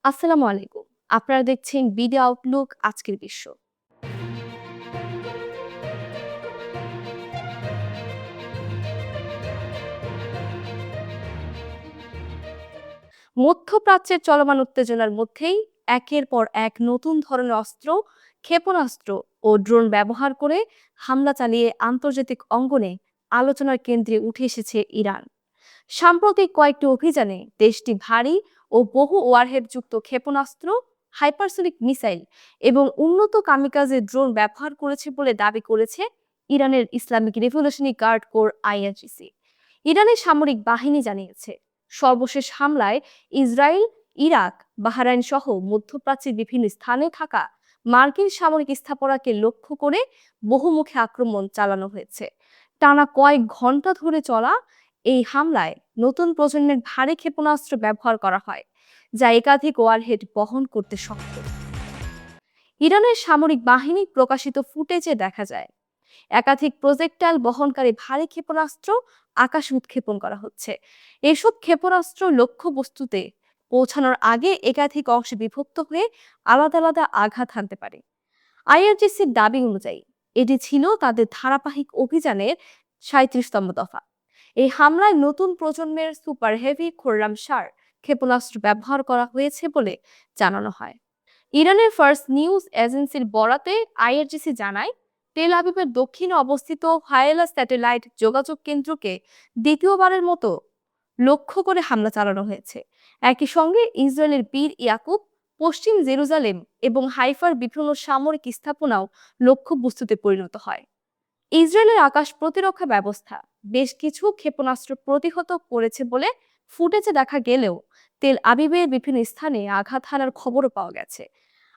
আসসালামু আলাইকুম। আপনারা দেখছেন বিডি আউটলুক আজকের বিশ্ব। মধ্যপ্রাচ্যের চলমান উত্তেজনার মধ্যেই একের পর এক নতুন ধরনের অস্ত্র, ক্ষেপণাস্ত্র ও ড্রোন ব্যবহার করে হামলা চালিয়ে আন্তর্জাতিক অঙ্গনে আলোচনার কেন্দ্রে উঠে এসেছে ইরান। সাম্প্রতিক কয়েকটি অভিযানে দেশটি ভারী ও বহু ওয়ারহেড যুক্ত ক্ষেপণাস্ত্র, হাইপারসোনিক মিসাইল এবং উন্নত কামিকাজে ড্রোন ব্যবহার করেছে বলে দাবি করেছে ইরানের Islamic revolutionary guard corps IRGC. ইরানের সামরিক বাহিনী জানিয়েছে সর্বশেষ হামলায় ইসরায়েল, ইরাক, বাহরাইন সহ মধ্যপ্রাচ্যের বিভিন্ন স্থানে থাকা মার্কিন সামরিক স্থাপনাকে লক্ষ্য করে বহুমুখী আক্রমণ চালানো হয়েছে। টানা কয়েক ঘন্টা ধরে চলা এই হামলায় নতুন প্রজন্মের ভারী ক্ষেপণাস্ত্র ব্যবহার করা হয়, যা একাধিক ওয়ারহেড বহন করতে সক্ষম। ইরানের সামরিক বাহিনী প্রকাশিত ফুটেজে দেখা যায় একাধিক প্রজেক্টাইল বহনকারী ভারী ক্ষেপণাস্ত্র আকাশে উৎক্ষেপণ করা হচ্ছে। এসব ক্ষেপণাস্ত্র লক্ষ্যবস্তুতে পৌঁছানোর আগে একাধিক অংশে বিভক্ত হয়ে আলাদা আলাদা আঘাত হানতে পারে। আইআরজিসির দাবি অনুযায়ী এটি ছিল তাদের ধারাবাহিক অভিযানের ৩৭তম দফা। এই হামলায় নতুন প্রজন্মের সুপার হেভি খোররামশার ক্ষেপণাস্ত্র ব্যবহার করা হয়েছে বলে জানানো হয়। ইরানের ফার্স্ট নিউজ এজেন্সির বরাতে আইআরজিসি জানায় তেল আবিবের দক্ষিণে অবস্থিত হায়েলা স্যাটেলাইট যোগাযোগ কেন্দ্রকে দ্বিতীয়বারের মতো লক্ষ্য করে হামলা চালানো হয়েছে। একই সঙ্গে ইসরায়েলের বীর ইয়াকুব, পশ্চিম জেরুজালেম এবং হাইফার বিভিন্ন সামরিক স্থাপনাও লক্ষ্যবস্তুতে পরিণত হয়। ইসরায়েলের আকাশ প্রতিরক্ষা ব্যবস্থা বেশ কিছু ক্ষেপণাস্ত্র প্রতিহত করেছে বলে ফুটেজে দেখা গেলেও তেল আবিবের বিভিন্ন স্থানে আঘাত হানার খবরও পাওয়া গেছে।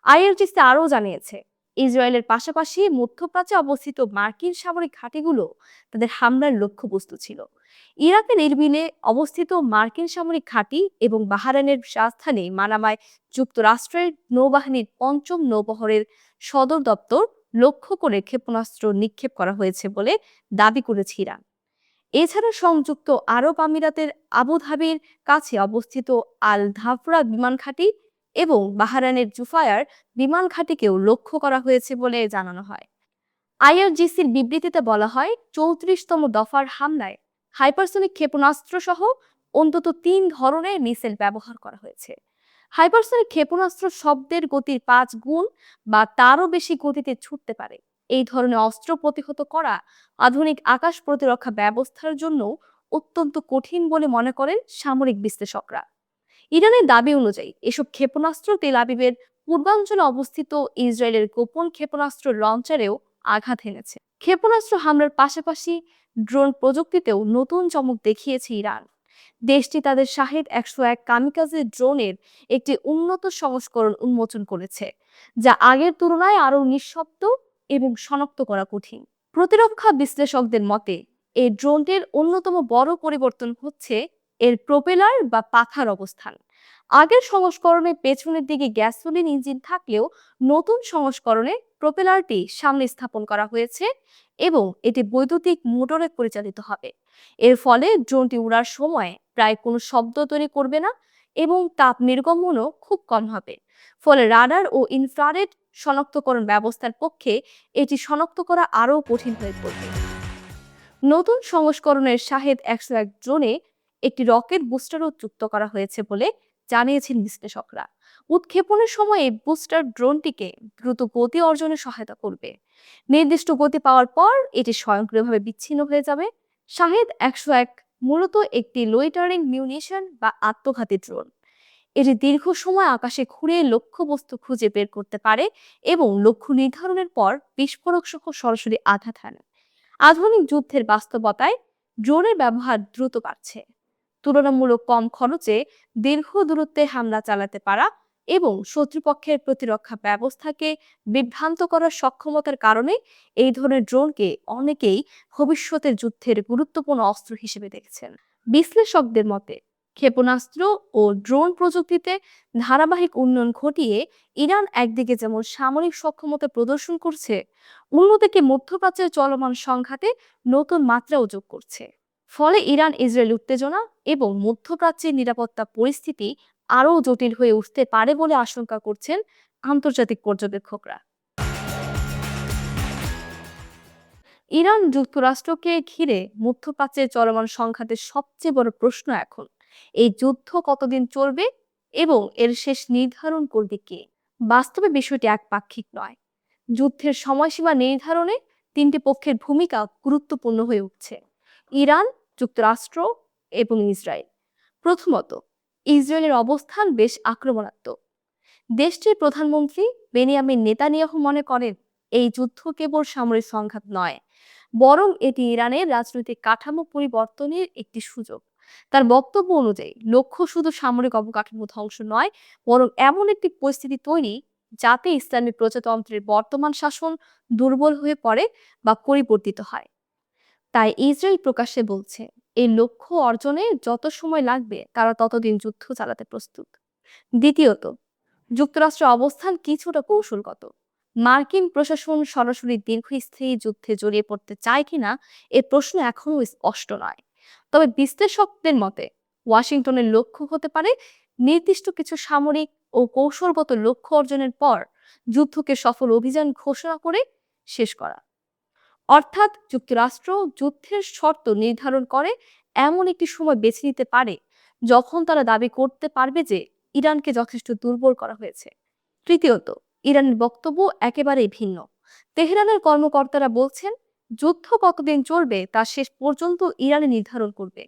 আইআরজিসি আরও জানিয়েছে ইসরায়েলের পাশাপাশি মধ্যপ্রাচ্যে অবস্থিত মার্কিন সামরিক ঘাঁটিগুলো তাদের হামলার লক্ষ্যবস্তু ছিল। ইরাকের ইরবিলে অবস্থিত মার্কিন সামরিক ঘাঁটি এবং বাহরাইনের রাজধানী মানামায় যুক্তরাষ্ট্রের নৌবাহিনীর পঞ্চম নৌবহরের সদর দপ্তর লক্ষ্য করে ক্ষেপণাস্ত্র নিক্ষেপ করা হয়েছে বলে দাবি করেছে ইরান। এছাড়া সংযুক্ত আরব আমিরাতের আবুধাবির কাছে অবস্থিত আল ধাফরা বিমান ঘাঁটি এবং বাহরাইনের জুফায়ার বিমান ঘাঁটিকেও লক্ষ্য করা হয়েছে বলে জানানো হয়। আইআরজিসির বিবৃতিতে বলা হয় ৩৪তম দফার হামলায় হাইপারসোনিক ক্ষেপণাস্ত্র সহ অন্তত ৩ ধরনের মিসাইল ব্যবহার করা হয়েছে। হাইপারসোনিক ক্ষেপণাস্ত্র শব্দের গতির ৫ গুণ বা তারও বেশি গতিতে ছুটতে পারে। এই ধরনের অস্ত্র প্রতিহত করা আধুনিক আকাশ প্রতিরক্ষা ব্যবস্থার জন্য অত্যন্ত কঠিন বলে মনে করেন সামরিক বিশ্লেষকরা। ইরানের দাবি অনুযায়ী এসব ক্ষেপণাস্ত্র তেল আবিবের পূর্বাঞ্চলে অবস্থিত ইসরায়েলের গোপন ক্ষেপণাস্ত্র লঞ্চারেও আঘাত এনেছে। ক্ষেপণাস্ত্র হামলার পাশাপাশি ড্রোন প্রযুক্তিতেও নতুন চমক দেখিয়েছে ইরান। দেশটি তাদের শাহেদ-১০১ কামিকাজে ড্রোনের একটি উন্নত সংস্করণ উন্মোচন করেছে, যা আগের তুলনায় আরও নিঃশব্দ এবং শনাক্ত করা কঠিন। প্রতিরক্ষা বিশ্লেষকদের মতে এই ড্রোনটির অন্যতম বড় পরিবর্তন হচ্ছে এর প্রোপেলার বা পাখার অবস্থান। আগের সংস্করণে পেছনের দিকে গ্যাসোলিন ইঞ্জিন থাকলেও নতুন সংস্করণে প্রোপেলারটি সামনে স্থাপন করা হয়েছে এবং এটি বৈদ্যুতিক মোটরে পরিচালিত হবে। এর ফলে ড্রোনটি উড়ার সময় প্রায় কোনো শব্দ তৈরি করবে না এবং তাপ নির্গমনও খুব কম হবে। ফলে রাডার ও ইনফ্রারেড শনাক্তকরণ ব্যবস্থার পক্ষে এটি শনাক্ত করা আরও কঠিন হয়ে পড়বে। নতুন সংস্করণের শাহেদ-১০১ ড্রোনে একটি রকেট বুস্টারও যুক্ত করা হয়েছে বলে জানিয়েছেন বিশ্লেষকরা। উৎক্ষেপণের সময় এই বুস্টার ড্রোনটিকে দ্রুত গতি অর্জনে সহায়তা করবে। নির্দিষ্ট গতি পাওয়ার পর এটি স্বয়ংক্রিয়ভাবে বিচ্ছিন্ন হয়ে যাবে। শাহেদ-১০১ মূলত একটি লোইটারিং মিউনিশন বা আত্মঘাতী ড্রোন। এটি দীর্ঘ সময় আকাশে ঘুরে লক্ষ্যবস্তু খুঁজে বের করতে পারে এবং লক্ষ্য নির্ধারণের পর বিস্ফোরক সহ সরাসরি আঘাত হানে। আধুনিক যুদ্ধের বাস্তবতায় ড্রোনের ব্যবহার দ্রুত বাড়ছে। তুলনামূলক কম খরচে দীর্ঘ দূরত্বে হামলা চালাতে পারা এবং শত্রুপক্ষের প্রতিরক্ষা ব্যবস্থাকে বিভ্রান্ত করার সক্ষমতার কারণে এই ধরনের ড্রোনকে অনেকেই ভবিষ্যতের যুদ্ধের গুরুত্বপূর্ণ অস্ত্র হিসেবে দেখছেন। বিশ্লেষকদের মতে ক্ষেপণাস্ত্র ও ড্রোন প্রযুক্তিতে ধারাবাহিক উন্নয়ন ঘটিয়ে ইরান একদিকে যেমন সামরিক সক্ষমতা প্রদর্শন করছে, অন্যদিকে মধ্যপ্রাচ্যের চলমান সংঘাতে নতুন মাত্রাও যোগ করছে। ফলে ইরান ইসরায়েল উত্তেজনা এবং মধ্যপ্রাচ্যের নিরাপত্তা পরিস্থিতি আরও জটিল হয়ে উঠতে পারে বলে আশঙ্কা করছেন আন্তর্জাতিক পর্যবেক্ষকরা। ইরান যুক্তরাষ্ট্রকে ঘিরে মধ্যপ্রাচ্যের চলমান সংঘাতের সবচেয়ে বড় প্রশ্ন এখন এই যুদ্ধ কতদিন চলবে এবং এর শেষ নির্ধারণ করবে কে। বাস্তবে বিষয়টি একপাক্ষিক নয়। যুদ্ধের সময়সীমা নির্ধারণে তিনটি পক্ষের ভূমিকা গুরুত্বপূর্ণ হয়ে উঠছে: ইরান, যুক্তরাষ্ট্র এবং ইসরায়েল। প্রথমত, ইসরায়েলের অবস্থান বেশ আক্রমণাত্মক। দেশটির প্রধানমন্ত্রী বেনিয়ামিন নেতানিয়াহু মনে করেন এই যুদ্ধ কেবল সামরিক সংঘাত নয়, বরং এটি ইরানের রাজনৈতিক কাঠামো পরিবর্তনের একটি সুযোগ। তার বক্তব্য অনুযায়ী লক্ষ্য শুধু সামরিক অবকাঠামো ধ্বংস নয়, বরং এমন একটি পরিস্থিতি তৈরি যাতে ইসলামী প্রজাতন্ত্রের বর্তমান শাসন দুর্বল হয়ে পড়ে বা পরিবর্তিত হয়। তাই ইসরায়েল প্রকাশ্যে বলছে এই লক্ষ্য অর্জনে যত সময় লাগবে তারা ততদিন যুদ্ধ চালাতে প্রস্তুত। দ্বিতীয়ত, যুক্তরাষ্ট্রের অবস্থান কিছুটা কৌশলগত। মার্কিন প্রশাসন সরাসরি দীর্ঘস্থায়ী যুদ্ধে জড়িয়ে পড়তে চায় কিনা এ প্রশ্ন এখনও স্পষ্ট নয়। তবে বিশ্লেষকদের মতে ওয়াশিংটনের লক্ষ্য হতে পারে নির্দিষ্ট কিছু সামরিক ও কৌশলগত লক্ষ্য অর্জনের পর যুদ্ধকে সফল অভিযান ঘোষণা করে শেষ করা। অর্থাৎ যুক্তরাষ্ট্র যুদ্ধের শর্ত নির্ধারণ করে এমন একটি সময় বেছে নিতে পারে যখন তারা দাবি করতে পারবে যে ইরানকে যথেষ্ট দুর্বল করা হয়েছে। তৃতীয়ত, ইরানের বক্তব্য একেবারেই ভিন্ন। তেহরানের কর্মকর্তারা বলছেন যুদ্ধ কতদিন চলবে তা শেষ পর্যন্ত ইরানে নির্ধারণ করবে।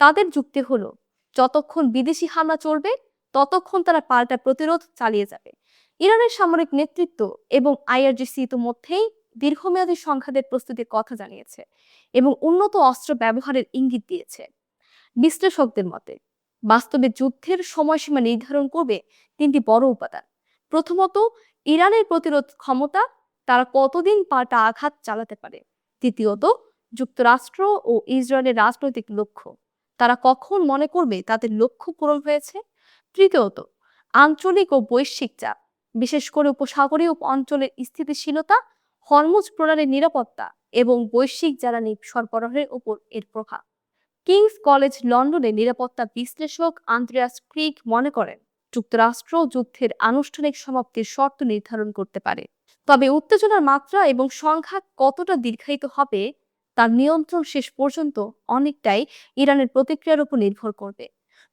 তাদের যুক্তি হলো যতক্ষণ বিদেশি হামলা চলবে ততক্ষণ তারা পাল্টা প্রতিরোধ চালিয়ে যাবে। ইরানের সামরিক নেতৃত্ব এবং আইআরজিসি ইতিমধ্যেই দীর্ঘমেয়াদী সংঘাতের প্রস্তুতির কথা জানিয়েছে এবং উন্নত অস্ত্র ব্যবহারের ইঙ্গিত দিয়েছে। বিশ্লেষকদের মতে বাস্তবে যুদ্ধের সময়সীমা নির্ধারণ করবে তিনটি বড় উপাদান। প্রথমত, ইরানের প্রতিরোধ ক্ষমতা, তারা কতদিন পাল্টা আঘাত চালাতে পারে। দ্বিতীয়ত, যুক্তরাষ্ট্র ও ইসরায়েলের রাজনৈতিক লক্ষ্য, তারা কখন মনে করবে তাদের লক্ষ্য পূরণ হয়েছে। তৃতীয়ত, আঞ্চলিক ও বৈশ্বিক চাপ, বিশেষ করে উপসাগরীয় অঞ্চলের স্থিতিশীলতা, হরমুজ প্রণালীর নিরাপত্তা এবং বৈশ্বিক জ্বালানি সরবরাহের উপর এর প্রভাব। কিংস কলেজ লন্ডনের নিরাপত্তা বিশ্লেষক আন্দ্রেয়াস ক্রিক মনে করেন যুক্তরাষ্ট্র যুদ্ধের আনুষ্ঠানিক সমাপ্তির শর্ত নির্ধারণ করতে পারে, তবে উত্তেজনার মাত্রা এবং সংঘাত কতটা দীর্ঘায়িত হবে তার নিয়ন্ত্রণ শেষ পর্যন্ত অনেকটাই ইরানের প্রতিক্রিয়ার উপর নির্ভর করবে।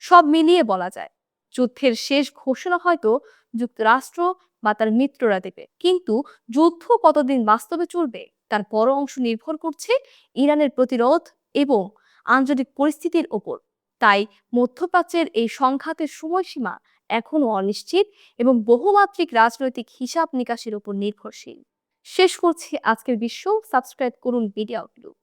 সব মিলিয়ে বলা যায় যুদ্ধের শেষ ঘোষণা হয়তো যুক্তরাষ্ট্র বা তার মিত্ররা দেবে, কিন্তু যুদ্ধ কতদিন বাস্তবে চলবে তার বড় অংশ নির্ভর করছে ইরানের প্রতিরোধ এবং আঞ্চলিক পরিস্থিতির ওপর। তাই মধ্যপ্রাচ্যের এই সংঘাতের সময়সীমা এখনো অনিশ্চিত এবং বহুমাত্রিক রাজনৈতিক হিসাব নিকাশের উপর নির্ভরশীল। শেষ করছি আজকের বিশ্ব। সাবস্ক্রাইব করুন মিডিয়া আউটলুক।